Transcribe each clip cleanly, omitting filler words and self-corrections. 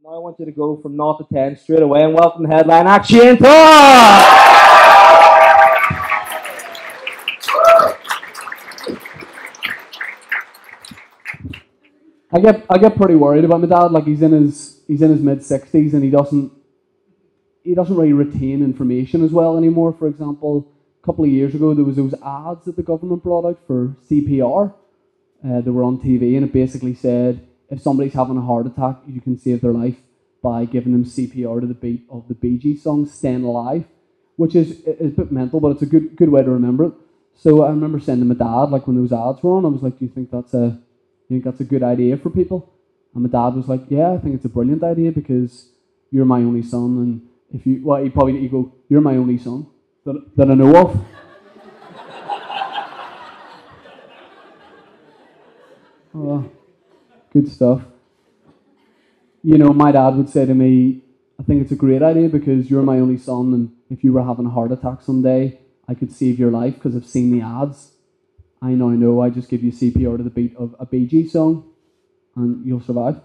Now I want you to go from 0 to 10 straight away and welcome the headline act, Shane Todd! I get pretty worried about my dad. Like he's in his mid-60s and he doesn't really retain information as well anymore. For example, a couple of years ago there was those ads that the government brought out for CPR. They were on TV and it basically said if somebody's having a heart attack, you can save their life by giving them CPR to the beat of the Bee Gees song "Staying Alive," which is a bit mental, but it's a good way to remember it. So I remember saying to my dad, like when those ads were on, I was like, "Do you think that's a good idea for people?" And my dad was like, "Yeah, I think it's a brilliant idea because you're my only son, and if you he'd go, you're my only son that I know of." Oh, good stuff. You know, my dad would say to me, "I think it's a great idea because you're my only son, and if you were having a heart attack someday, I could save your life because I've seen the ads. I now know I just give you CPR to the beat of a Bee Gees song, and you'll survive."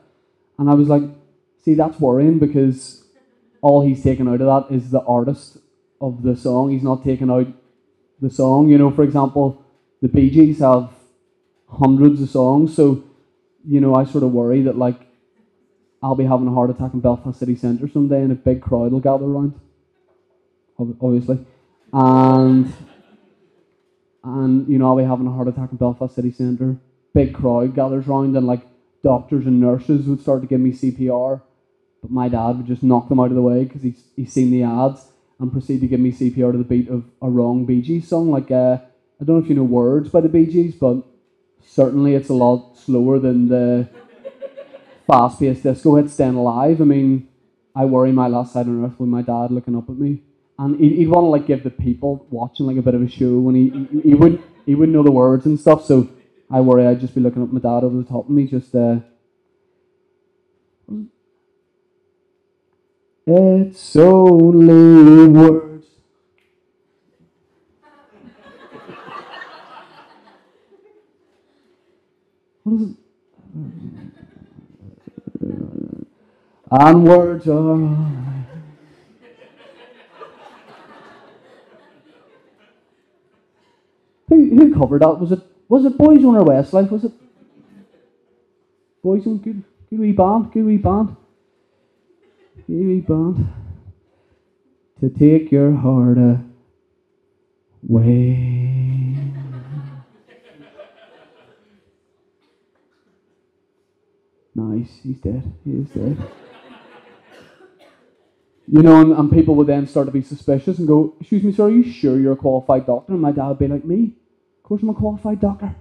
And I was like, "See, that's worrying because all he's taken out of that is the artist of the song. He's not taking out the song. You know, for example, the Bee Gees have hundreds of songs, so you know, I sort of worry that like I'll be having a heart attack in Belfast City Centre someday, and a big crowd will gather around, obviously, and you know I'll be having a heart attack in Belfast City Centre. Big crowd gathers round, and like doctors and nurses would start to give me CPR, but my dad would just knock them out of the way because he's seen the ads and proceed to give me CPR to the beat of a wrong Bee Gees song. Like I don't know if you know words by the Bee Gees, but certainly it's a lot slower than the fast-paced disco hit "Staying Alive." I mean, I worry my last night on earth with my dad looking up at me, and he'd want to like give the people watching like a bit of a show, and he wouldn't know the words and stuff. So I worry I'd just be looking up at my dad over the top of me, just it's only words. What is it? And words are. Who covered that? Was it Boyzone or Westlife? Was it Boyzone? Good wee band. Good wee band. Good wee band. To take your heart away. Nice. He's dead. He is dead. You know, and people would then start to be suspicious and go, "Excuse me, sir, are you sure you're a qualified doctor?" And my dad would be like, "Me? Of course I'm a qualified doctor."